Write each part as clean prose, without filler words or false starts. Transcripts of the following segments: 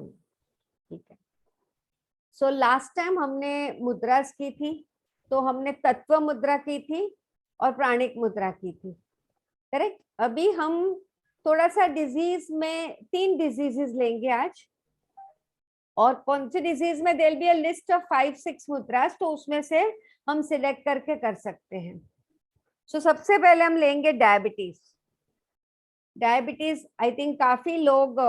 ठीक है। So last time हमने मुद्रास की थी, तो हमने तत्व मुद्रा की थी और प्राणिक मुद्रा की थी, करेक्ट। अभी हम थोड़ा सा डिजीज में 3 डिजीजेस लेंगे आज, और कौन सी डिजीज में there be a list of 5-6 मुद्रास, तो उसमें से हम सिलेक्ट करके कर सकते हैं। सो सबसे पहले हम लेंगे डायबिटीज। डायबिटीज आई थिंक काफी लोग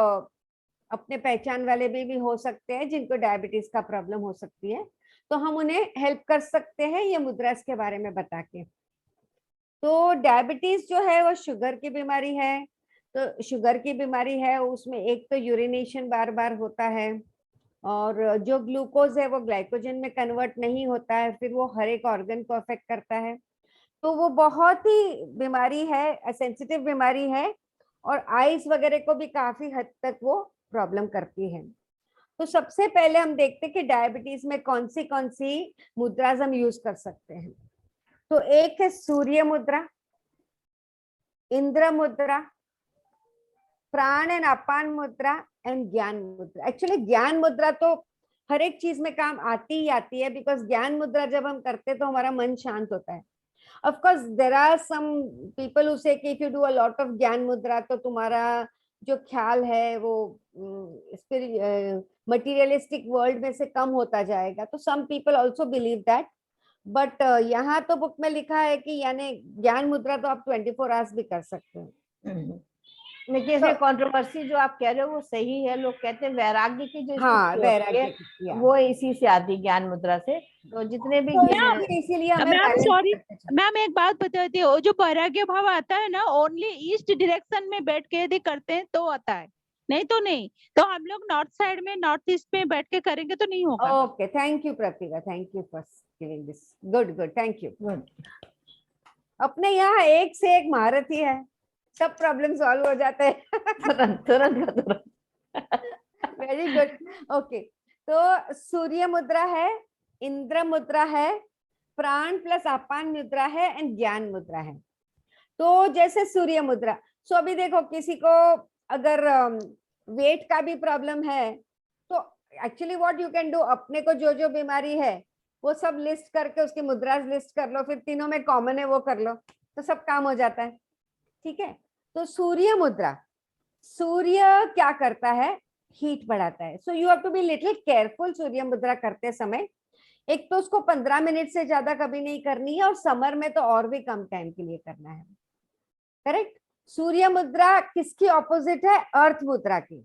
अपने पहचान वाले भी हो सकते हैं जिनको डायबिटीज का प्रॉब्लम हो सकती है, तो हम उन्हें हेल्प कर सकते हैं ये मुद्रास के बारे में बता के। तो डायबिटीज जो है वो शुगर की बीमारी है। तो शुगर की बीमारी है उसमें एक तो यूरिनेशन बार बार होता है, और जो ग्लूकोज है वो ग्लाइकोजन में कन्वर्ट नहीं होता है, फिर वो हर एक ऑर्गन को अफेक्ट करता है। तो वो बहुत ही बीमारी है, सेंसिटिव बीमारी है, और आइस वगैरह को भी काफी हद तक वो प्रॉब्लम करती है। तो सबसे पहले हम देखते हैं कि डायबिटीज में कौन सी मुद्रास हम यूज कर सकते हैं। तो एक है सूर्य मुद्रा, इंद्र मुद्रा, प्राण एंड अपान मुद्रा एंड ज्ञान मुद्रा। एक्चुअली ज्ञान मुद्रा तो हर एक चीज में काम आती ही आती है, बिकॉज ज्ञान मुद्रा जब हम करते हैं तो हमारा मन शांत होता है। Of course there are some people who say कि if you do a lot of gyan mudra तो तुम्हारा जो ख्याल है वो मटेरियलिस्टिक वर्ल्ड में से कम होता जाएगा। तो some people also believe that, but यहाँ तो बुक में लिखा है कि यानी ज्ञान मुद्रा तो आप 24 आवर्स भी कर सकते हैं। लेकिन इसमें कंट्रोवर्सी जो आप कह रहे हो वो सही है। लोग कहते हैं वैराग्य की जो हाँ, स्थिति होती वैराग्य है वो इसी से आती है, ज्ञान मुद्रा से। तो जितने भी तो ये इसीलिए हमें मैम बैलेंस सॉरी करके चलना। मैम, एक बात बताती है, वो जो वैराग्य भाव आता है ना, ओनली ईस्ट डायरेक्शन में बैठ के यदि करते हैं तो आता है, नहीं तो नहीं। तो हम लोग नॉर्थ साइड में, नॉर्थ ईस्ट में बैठ के करेंगे तो नहीं होगा। Okay, thank you Pratibha, thank you for giving this, good good, thank you. अपने यहाँ एक से एक महारथी है, सब प्रॉब्लम सॉल्व हो जाते हैं तुरंत तुरंत तुरंत। Very good. ओके, तो सूर्य मुद्रा है, इंद्र मुद्रा है, प्राण प्लस अपान मुद्रा है एंड ज्ञान मुद्रा है। तो जैसे सूर्य मुद्रा, सो अभी देखो किसी को अगर वेट का भी प्रॉब्लम है तो actually what you can do, अपने को जो जो बीमारी है वो सब लिस्ट करके उसकी मुद्रा लिस्ट कर लो, फिर तीनों में कॉमन है वो कर लो, तो सब काम हो जाता है। ठीक है। तो सूर्य मुद्रा, सूर्य क्या करता है, हीट बढ़ाता है। So you have to be little careful सूर्य मुद्रा करते समय। एक तो उसको 15 मिनट से ज्यादा कभी नहीं करनी है, और समर में तो और भी कम टाइम के लिए करना है, करेक्ट। सूर्य मुद्रा किसकी ऑपोजिट है, अर्थ मुद्रा की।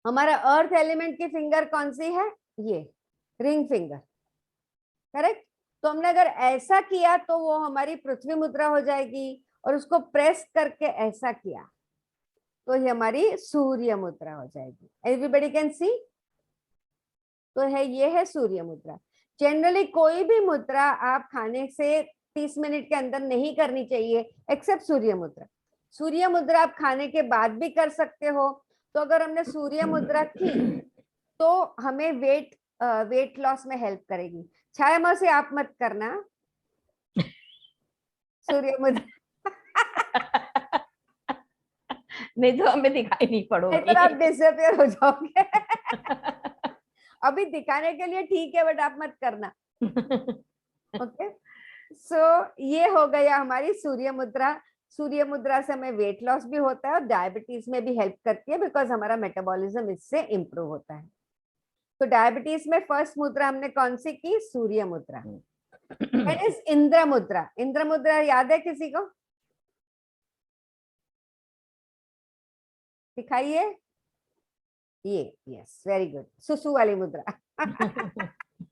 हमारा अर्थ एलिमेंट की फिंगर कौन सी है, ये रिंग फिंगर, करेक्ट। तो हमने अगर ऐसा किया तो वो हमारी पृथ्वी मुद्रा हो जाएगी, और उसको प्रेस करके ऐसा किया तो ये हमारी सूर्य मुद्रा हो जाएगी। Everybody can see. तो है, ये है सूर्य मुद्रा। जनरली कोई भी मुद्रा आप खाने से 30 मिनट के अंदर नहीं करनी चाहिए, एक्सेप्ट सूर्य मुद्रा। सूर्य मुद्रा आप खाने के बाद भी कर सकते हो। तो अगर हमने सूर्य मुद्रा की तो हमें वेट लॉस में हेल्प करेगी। छाया से आप मत करना सूर्य मुद्रा नहीं तो हमें दिखाई नहीं पड़ोगी, नहीं तो आप डिसअपियर हो जाओगे अभी दिखाने के लिए ठीक है, बट आप मत करना। ओके, सो ये हो गया हमारी सूर्य मुद्रा। सूर्य मुद्रा से हमें वेट लॉस भी होता है और डायबिटीज में भी हेल्प करती है, बिकॉज हमारा मेटाबॉलिज्म इससे इंप्रूव होता है। तो डायबिटीज में फर्स्ट मुद्रा हमने कौन सी की, सूर्य मुद्रा। दैट इज इंद्र मुद्रा। इंद्र मुद्रा याद है किसी को, दिखाइए। ये, यस, वेरी गुड, सुसु वाली मुद्रा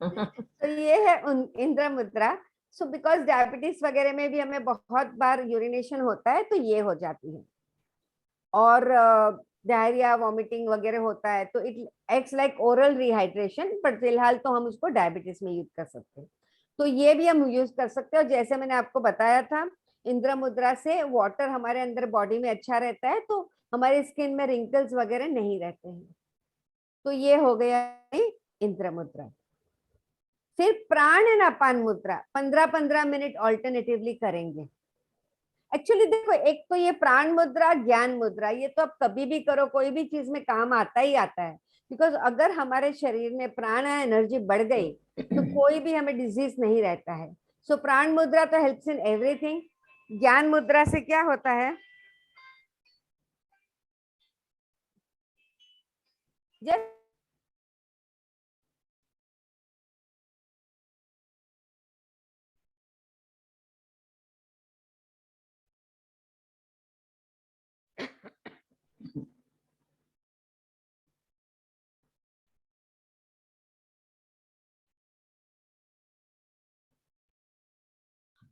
तो ये है इंद्र मुद्रा। सो बिकॉज डायबिटीज वगैरह में भी हमें बहुत बार यूरिनेशन होता है तो ये हो जाती है, और डायरिया वॉमिटिंग वगैरह होता है, तो it acts like oral rehydration, but फिलहाल तो हम उसको डायबिटीज में यूज कर सकते हैं। तो ये भी हम यूज कर सकते हैं। और जैसे मैंने आपको बताया था, इंद्र मुद्रा से वाटर हमारे अंदर बॉडी में अच्छा रहता है, तो हमारे स्किन में रिंकल्स वगैरह नहीं रहते हैं। तो ये हो गया इंद्र मुद्रा। फिर प्राण एंड अपान मुद्रा 15-15 मिनट ऑल्टरनेटिवली करेंगे। एक्चुअली देखो, एक तो ये प्राण मुद्रा, ज्ञान मुद्रा, ये तो आप कभी भी करो, कोई भी चीज में काम आता ही आता है। बिकॉज अगर हमारे शरीर में प्राण एनर्जी बढ़ गई तो कोई भी हमें डिजीज नहीं रहता है। सो प्राण मुद्रा तो हेल्प्स इन एवरीथिंग। ज्ञान मुद्रा से क्या होता है, जब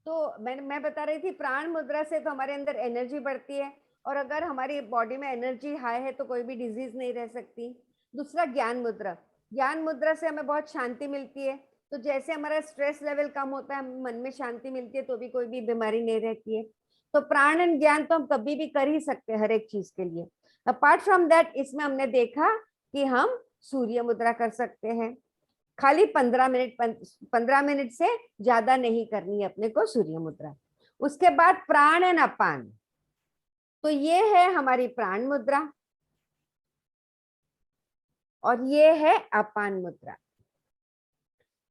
तो मैं बता रही थी प्राण मुद्रा से तो हमारे अंदर एनर्जी बढ़ती है, और अगर हमारी बॉडी में एनर्जी हाई है तो कोई भी डिजीज नहीं रह सकती। दूसरा ज्ञान मुद्रा, ज्ञान मुद्रा से हमें बहुत शांति मिलती है। तो जैसे हमारा स्ट्रेस लेवल कम होता है, मन में शांति मिलती है, तो भी कोई भी बीमारी नहीं रहती है। तो प्राण एंड ज्ञान तो हम कभी भी कर ही सकते हैं हर एक चीज के लिए। अपार्ट फ्रॉम दैट इसमें हमने देखा कि हम सूर्य मुद्रा कर सकते हैं, खाली 15 मिनट से ज्यादा नहीं करनी है अपने को सूर्य मुद्रा। उसके बाद प्राण एंड अपान, तो ये है हमारी प्राण मुद्रा और ये है अपान मुद्रा।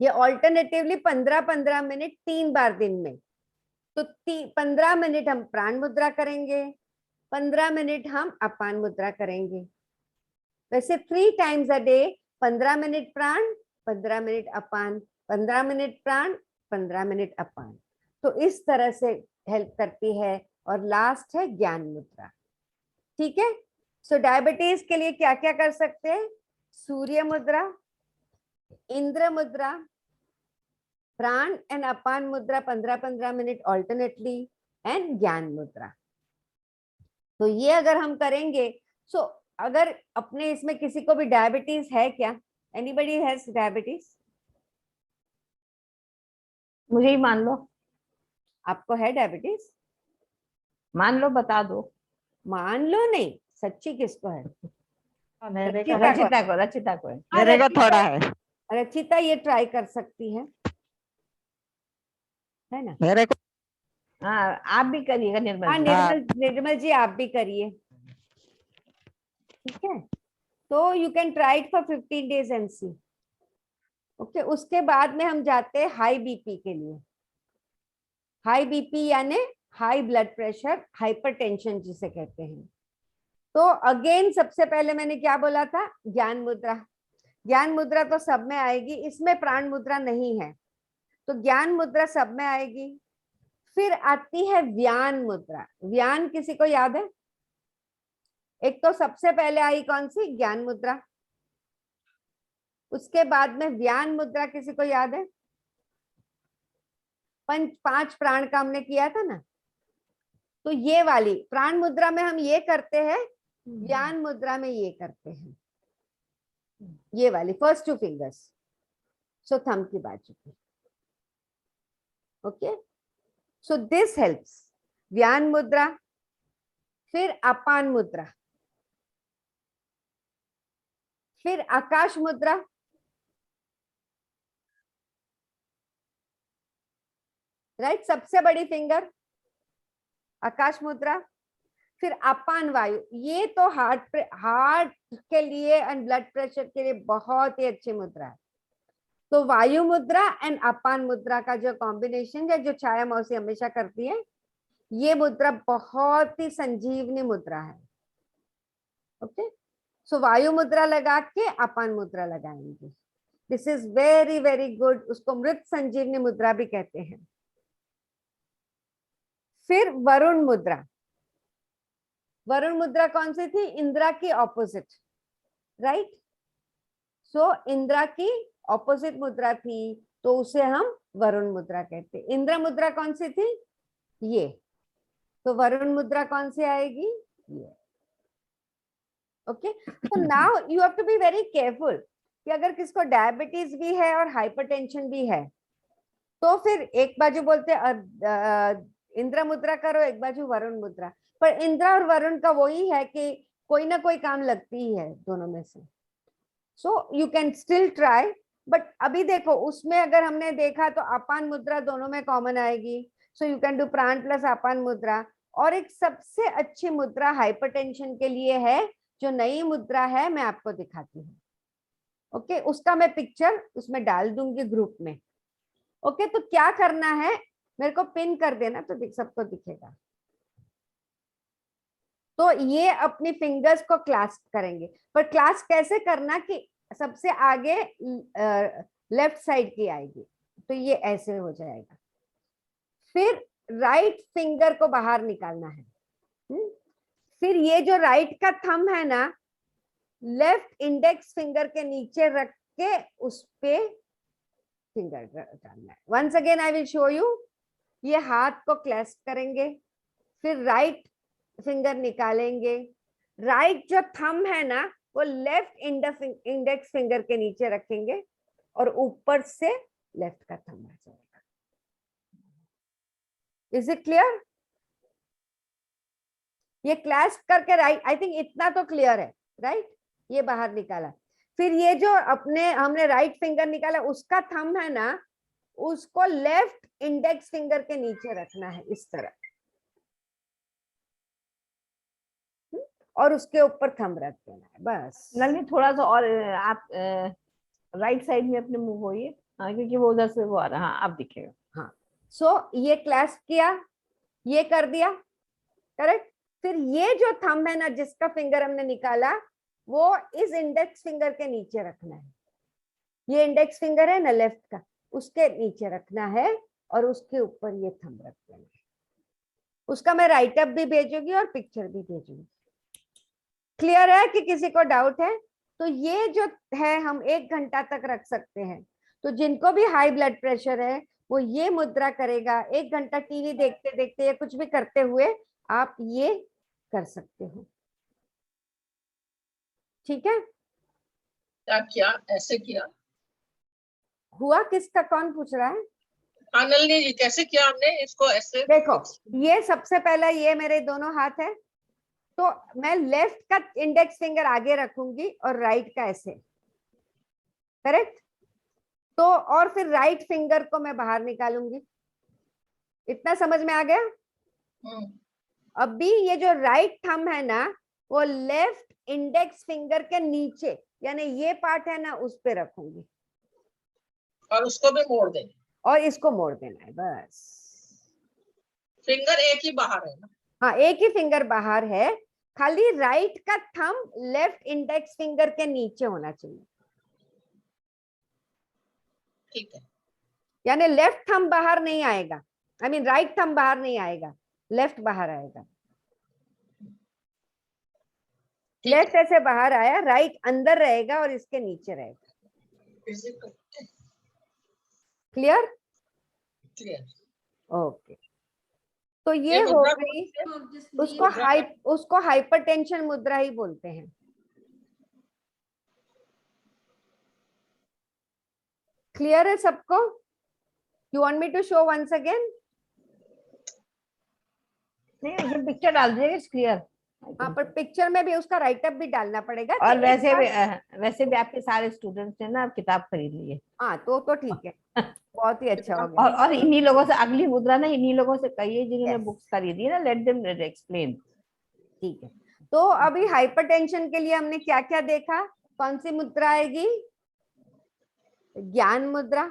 ये ऑल्टरनेटिवली 15-15 मिनट 3 बार दिन में। तो 15 मिनट हम प्राण मुद्रा करेंगे, 15 मिनट हम अपान मुद्रा करेंगे। वैसे 3 टाइम्स अ डे, 15 मिनट प्राण, 15 मिनट अपान, 15 मिनट प्राण, 15 मिनट अपान। तो इस तरह से हेल्प करती है। और लास्ट है ज्ञान मुद्रा। ठीक है, सो डायबिटीज के लिए क्या क्या कर सकते हैं, सूर्य मुद्रा, इंद्र मुद्रा, प्राण एंड अपान मुद्रा 15-15 मिनट ऑल्टरनेटली, एंड ज्ञान मुद्रा। तो ये अगर हम करेंगे, सो अगर अपने इसमें किसी को भी डायबिटीज है क्या, एनीबडी हैज डायबिटीज? मुझे ही मान लो। आपको है डायबिटीज? मान लो, बता दो। मान लो नहीं, सच्ची किसको है? रचिता को, रचिता को है। मेरे को थोड़ा है। रचिता ये ट्राई कर सकती है ना? मेरे को हाँ, आप भी करिएगा निर्मल हाँ, जी। निर्मल जी आप भी करिए। ठीक है, तो you can try it for 15 days and see. Okay, उसके बाद में हम जाते हैं हाई बीपी के लिए। हाई बीपी यानी हाई ब्लड प्रेशर, हाइपरटेंशन जिसे कहते हैं। तो अगेन सबसे पहले मैंने क्या बोला था, ज्ञान मुद्रा। ज्ञान मुद्रा तो सब में आएगी, इसमें प्राण मुद्रा नहीं है, तो ज्ञान मुद्रा सब में आएगी। फिर आती है व्यान मुद्रा। व्यान किसी को याद है? एक तो सबसे पहले आई कौन सी, ज्ञान मुद्रा। उसके बाद में व्यान मुद्रा किसी को याद है? 5 प्राण का हमने किया था ना। तो ये वाली प्राण मुद्रा में हम ये करते हैं, व्यान मुद्रा में ये करते हैं, ये वाली फर्स्ट 2 फिंगर्स, सो थंब की बाजू पे। Okay, so this helps. व्यान मुद्रा, फिर अपान मुद्रा, फिर आकाश मुद्रा, राइट, सबसे बड़ी फिंगर आकाश मुद्रा। फिर अपान वायु, ये तो हार्ट के लिए एंड ब्लड प्रेशर के लिए बहुत ही अच्छी मुद्रा है। तो वायु मुद्रा एंड अपान मुद्रा का जो कॉम्बिनेशन है, जो छाया मौसी हमेशा करती है, ये मुद्रा बहुत ही संजीवनी मुद्रा है। ओके, सो वायु मुद्रा लगा के अपान मुद्रा लगाएंगे। This is very very good, उसको मृत संजीवनी मुद्रा भी कहते हैं। फिर वरुण मुद्रा। वरुण मुद्रा कौन सी थी, इंद्रा की ऑपोजिट, राइट। सो इंद्रा की ऑपोजिट मुद्रा थी, तो उसे हम वरुण मुद्रा कहते हैं। इंद्र मुद्रा कौन सी थी, ये, तो वरुण मुद्रा कौन सी आएगी, ये। ओके, तो now you have to be very careful कि अगर किसको डायबिटीज भी है और हाइपरटेंशन भी है, तो फिर एक बाजू बोलते इंद्र मुद्रा करो, एक बाजू वरुण मुद्रा। पर इंद्र और वरुण का वही है कि कोई ना कोई काम लगती ही है दोनों में से। So you can still try, but अभी देखो उसमें अगर हमने देखा तो अपान मुद्रा दोनों में कॉमन आएगी। सो यू कैन डू प्राण प्लस अपान मुद्रा। और एक सबसे अच्छी मुद्रा हाइपरटेंशन के लिए है, जो नई मुद्रा है मैं आपको दिखाती हूँ। ओके, उसका मैं पिक्चर उसमें डाल दूंगी ग्रुप में। ओके, तो क्या करना है, मेरे को पिन कर देना तो सबको दिखेगा। तो ये अपनी फिंगर्स को क्लास्प करेंगे, पर क्लास्प कैसे करना कि सबसे आगे लेफ्ट साइड की आएगी, तो ये ऐसे हो जाएगा। फिर राइट फिंगर को बाहर निकालना है। फिर ये जो राइट का थंब है ना, लेफ्ट इंडेक्स फिंगर के नीचे रख के उस पे फिंगर डालना है। Once again I will show you. ये हाथ को क्लैस्प करेंगे, फिर राइट फिंगर निकालेंगे, राइट जो थंब है ना वो लेफ्ट इंडेक्स फिंगर के नीचे रखेंगे और ऊपर से लेफ्ट का थंब आ जाएगा। Is it clear? ये क्लैस्प करके राइट, आई थिंक इतना तो क्लियर है, राइट? ये बाहर निकाला, फिर ये जो अपने हमने राइट फिंगर निकाला उसका थंब है ना, उसको लेफ्ट इंडेक्स फिंगर के नीचे रखना है इस तरह, और उसके ऊपर थंब रख देना है बस। नलिनी थोड़ा सा और आप राइट साइड में अपने मूव होइए, हाँ, क्योंकि वो उधर से वो आ रहा है। हाँ, अब दिखेगा। हाँ, सो ये क्लैस्प किया, ये कर दिया, करेक्ट। फिर ये जो थंब है ना जिसका फिंगर हमने निकाला, वो इस इंडेक्स फिंगर के नीचे रखना है। ये इंडेक्स फिंगर है ना लेफ्ट का, उसके नीचे रखना है और उसके ऊपर ये थंब रख देना है। उसका मैं राइट अप भी भेजूंगी और पिक्चर भी भेजूंगी। क्लियर है कि किसी को डाउट है? तो ये जो है हम 1 घंटा तक रख सकते हैं। तो जिनको भी हाई ब्लड प्रेशर है वो ये मुद्रा करेगा। 1 घंटा टीवी देखते देखते या कुछ भी करते हुए आप ये कर सकते हो। ठीक है? क्या किया? ऐसे किया? हुआ किसका? कौन पूछ रहा है? नलिनी जी, कैसे किया हमने इसको? ऐसे देखो, ये सबसे पहला, ये मेरे दोनों हाथ है, तो मैं लेफ्ट का इंडेक्स फिंगर आगे रखूंगी और राइट का ऐसे, करेक्ट? तो और फिर राइट फिंगर को मैं बाहर निकालूंगी। इतना समझ में आ गया? अभी ये जो राइट थंब है ना वो लेफ्ट इंडेक्स फिंगर के नीचे, यानी ये पार्ट है ना, उस पे रखूंगी और उसको भी मोड़ देंगे और इसको मोड़ देना है बस। फिंगर एक ही बाहर है ना? हाँ, एक ही फिंगर बाहर है, खाली राइट का थंब लेफ्ट इंडेक्स फिंगर के नीचे होना चाहिए। ठीक है, यानी लेफ्ट थंब बाहर नहीं आएगा, आई मीन राइट थंब बाहर नहीं आएगा, लेफ्ट बाहर आएगा। लेफ्ट ऐसे बाहर आया, राइट अंदर रहेगा और इसके नीचे रहेगा। क्लियर? क्लियर। ओके, तो ये हो मुद्रा गई। उसको उसको हाइपरटेंशन मुद्रा ही बोलते हैं। क्लियर है सबको? You want me to show once again? नहीं, उसमें पिक्चर डाल दीजिएगा, क्लियर। हाँ, पर पिक्चर में भी उसका राइट अप भी डालना पड़ेगा। और वैसे भी आपके सारे स्टूडेंट्स ने ना अब किताब खरीद ली है। हाँ, तो ठीक है, बहुत ही अच्छा हो गया। और इन्हीं लोगों से अगली मुद्रा ना इन्हीं लोगों से कहिए जिन्होंने Yes. बुक्स खरीदी है ना, लेट देम एक्सप्लेन। ठीक है, तो अभी हाइपरटेंशन के लिए हमने क्या क्या देखा? कौन सी मुद्रा आएगी? ज्ञान मुद्रा,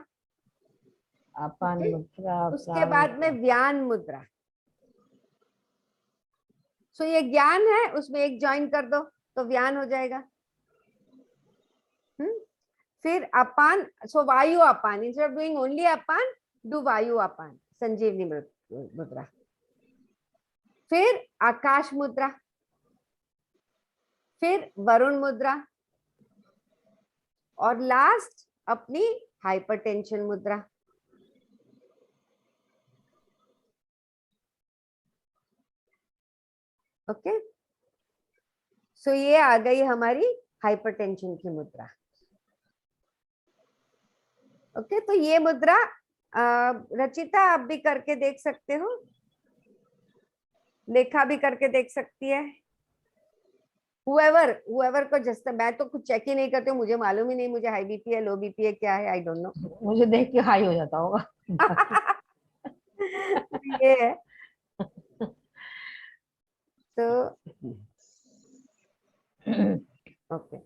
अपान मुद्रा, उसके बाद में व्यान मुद्रा। सो ये ज्ञान है, उसमें एक ज्वाइन कर दो तो व्यान हो जाएगा। फिर अपान, so Vayu Apan, instead of doing only Apan, do Vayu Apan, संजीवनी मुद्रा। फिर आकाश मुद्रा, फिर वरुण मुद्रा, और लास्ट अपनी हाइपरटेंशन मुद्रा। ओके, सो ये आ गई हमारी हाइपरटेंशन की मुद्रा। ओके, तो ये मुद्रा रचिता आप भी करके देख सकते हो, लेखा भी करके देख सकती है। whoever को, जैसे मैं तो कुछ चेक ही नहीं करती हूँ, मुझे मालूम ही नहीं मुझे हाई बीपी है लो बीपी है क्या है, आई डोंट नो। मुझे देख के हाई हो जाता होगा। ये है, तो ओके,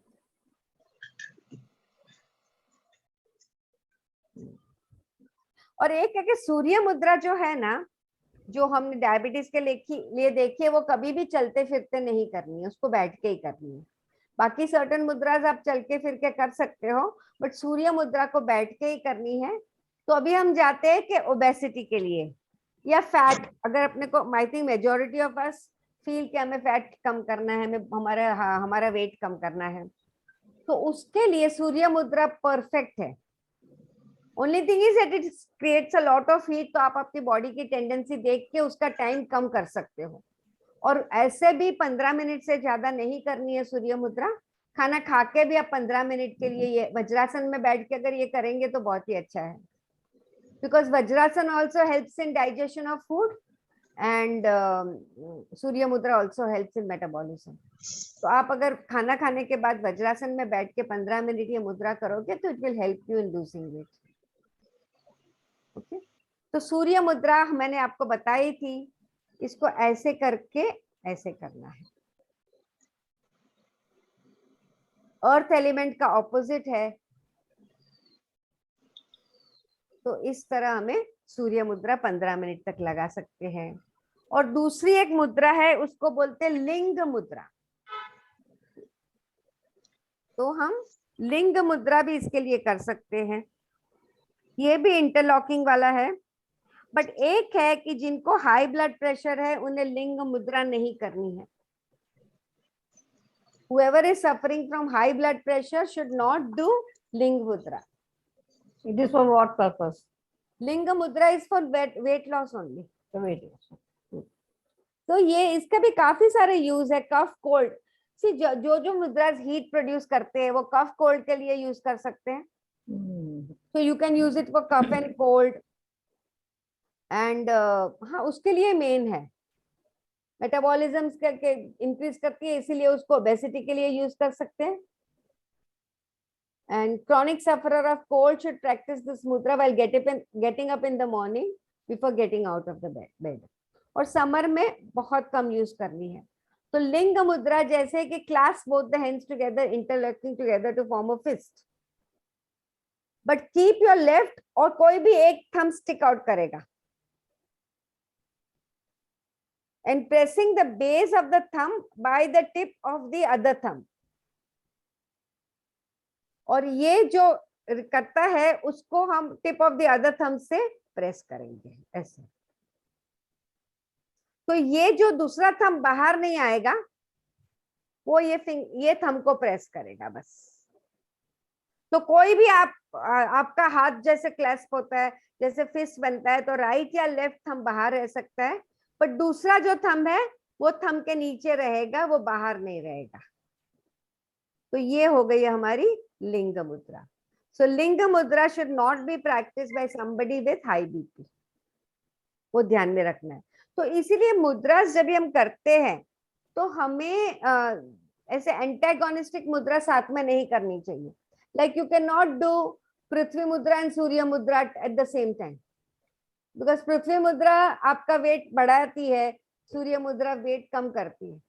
और एक है कि सूर्य मुद्रा जो है ना, जो हमने डायबिटीज के लिए देखी है, वो कभी भी चलते फिरते नहीं करनी है, उसको बैठ के ही करनी है। बाकी सर्टेन मुद्राज आप चल के फिर के कर सकते हो, बट सूर्य मुद्रा को बैठ के ही करनी है। तो अभी हम जाते हैं कि ओबेसिटी के लिए या फैट, अगर अपने को, I think majority of us feel कि हमें फैट कम करना है, हमें हमारा वेट कम करना है, तो उसके लिए सूर्य मुद्रा परफेक्ट है। Only thing is that it creates a lot of heat, तो आप अपनी बॉडी की टेंडेंसी देख के उसका टाइम कम कर सकते हो। और ऐसे भी 15 मिनट से ज्यादा नहीं करनी है सूर्य मुद्रा। खाना खा के भी आप 15 मिनट के लिए ये वज्रासन में बैठ के अगर ये करेंगे तो बहुत ही अच्छा है, because Vajrasana also helps in digestion of food and Surya Mudra also helps in metabolism. तो आप अगर खाना खाने के बाद वज्रासन में बैठ के 15 मिनट ये मुद्रा करोगे तो it will help you in losing weight. Okay, तो सूर्य मुद्रा मैंने आपको बताई थी, इसको ऐसे करके ऐसे करना है। अर्थ एलिमेंट का ऑपोजिट है, तो इस तरह हमें सूर्य मुद्रा 15 मिनट तक लगा सकते हैं। और दूसरी एक मुद्रा है, उसको बोलते हैं लिंग मुद्रा। तो हम लिंग मुद्रा भी इसके लिए कर सकते हैं। ये भी इंटरलॉकिंग वाला है, बट एक है कि जिनको हाई ब्लड प्रेशर है उन्हें लिंग मुद्रा नहीं करनी है। Whoever is suffering from high blood pressure should not do ling mudra. It is for what purpose? Ling mudra is for weight loss only. The weight loss. तो ये इसका भी काफी सारे यूज है। कफ कोल्ड, सी जो मुद्रास हीट प्रोड्यूस करते हैं वो कफ कोल्ड के लिए यूज कर सकते हैं। So you can use it for cough and cold and हाँ उसके लिए मेन है। मेटाबॉलिज्म के इंक्रीज करती है, इसीलिए उसको ओबेसिटी के लिए यूज कर सकते हैं। And chronic sufferer of cold should practice this mudra while getting up in the morning before getting out of the bed. और समर में बहुत कम यूज करनी है। तो लिंग मुद्रा जैसे कि clasp both the hands together, interlocking together to form a fist. But keep your left, और कोई भी एक thumb stick out करेगा and pressing the base of the thumb by the tip of the other thumb. और ये जो करता है उसको हम tip of the other thumb से प्रेस करेंगे ऐसे। तो ये जो दूसरा थंब बाहर नहीं आएगा वो ये थंब को प्रेस करेगा बस। तो कोई भी आपका हाथ जैसे क्लैस्प होता है, जैसे फिस्ट बनता है, तो राइट या लेफ्ट थंब बाहर रह सकता है, पर दूसरा जो थंब है वो थंब के नीचे रहेगा, वो बाहर नहीं रहेगा। तो ये हो गई हमारी लिंग मुद्रा। सो लिंग मुद्रा should not be practice by somebody with high BP, वो ध्यान में रखना है। तो इसीलिए मुद्रा जब हम करते हैं तो हमें ऐसे एंटागोनिस्टिक मुद्रा साथ में नहीं करनी चाहिए। Like you can not do Prithvi Mudra and Surya Mudra at the same time, because Prithvi Mudra आपका वेट बढ़ाती है, सूर्य मुद्रा वेट कम करती है।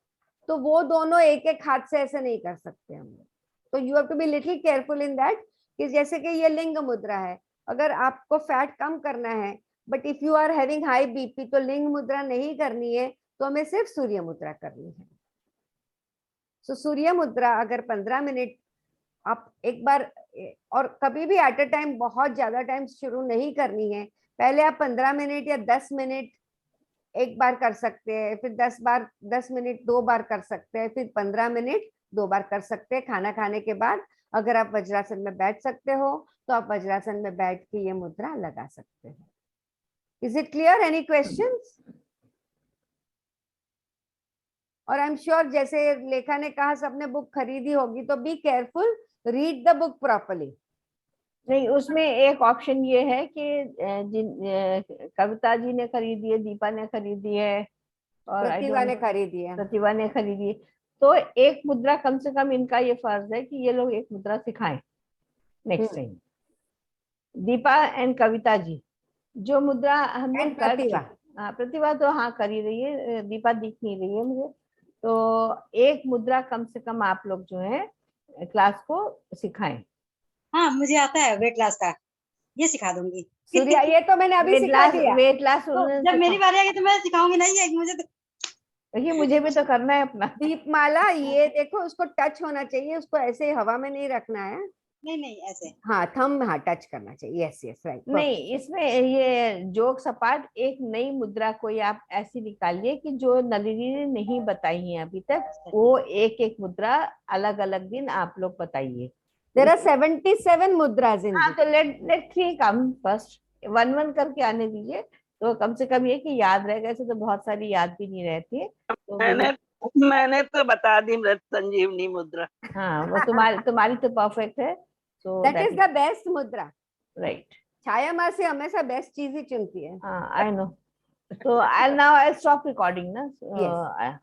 तो वो दोनों एक एक हाथ से ऐसे नहीं कर सकते हम लोग। तो you have to be little careful in that कि जैसे कि ये लिंग मुद्रा है, अगर आपको फैट कम करना है but if you are having high BP तो लिंग मुद्रा नहीं करनी है, तो हमें सिर्फ सूर्य मुद्रा करनी है। सो सूर्य मुद्रा अगर 15 मिनट आप एक बार, और कभी भी एट अ टाइम बहुत ज्यादा टाइम शुरू नहीं करनी है। पहले आप 15 मिनट या 10 मिनट एक बार कर सकते हैं, फिर 10 मिनट 2 बार कर सकते हैं, फिर 15 मिनट 2 बार कर सकते हैं खाना खाने के बाद। अगर आप वज्रासन में बैठ सकते हो तो आप वज्रासन में बैठ के ये मुद्रा लगा सकते हो। Is it clear? Any questions? और आई एम श्योर जैसे लेखा ने कहा सबने बुक खरीदी होगी, तो be careful, read the book properly. नहीं, उसमें एक ऑप्शन ये है कि कविता जी ने खरीदी है, दीपा ने खरीदी है और प्रतिभा ने खरीदी है, प्रतिभा ने खरीदी है, तो एक मुद्रा कम से कम इनका ये फर्ज है कि ये लोग एक मुद्रा सिखाएं next time. Deepa and Kavita ji जो मुद्रा हम लोग कर चुके, हाँ प्रतिभा तो हाँ कर ही रही है, दीपा दिख नहीं रही है मुझे, तो एक मुद्रा कम से कम आप लोग जो है क्लास को सिखाएं। हाँ मुझे आता है वेट लॉस का, ये सिखा दूंगी। सूर्या, ये तो मैंने अभी सिखा दिया। वेट लॉस जब मेरी बारी आएगी तो मैं सिखाऊंगी ना, ये मुझे तो देखिए मुझे भी तो करना है अपना। दीपमाला, ये देखो उसको टच होना चाहिए, उसको ऐसे ही हवा में नहीं रखना है। नहीं ऐसे। हाँ थंब, हाँ टच करना चाहिए। Yes yes right. नहीं, इसमें ये जोक्स अपार्ट एक नई मुद्रा कोई आप ऐसी निकालिए कि जो नलिनी ने नहीं बताई है अभी तक, वो एक एक मुद्रा अलग अलग दिन आप लोग बताइए। देयर आर 77 मुद्राज इन हाँ, तो लेट 3 कम फर्स्ट, 1 करके आने दीजिए, तो कम से कम ये कि याद रहेगा। ऐसे तो बहुत सारी याद भी नहीं रहती है, तो मैंने तो बता दी मृत संजीवनी मुद्रा। हाँ, वो तुम्हारी तो परफेक्ट है। So that is the best मुद्रा। राइट। छाया मासी हमेशा बेस्ट चीज ही चुनती है। हाँ, I know. So I'll stop recording ना। Yes.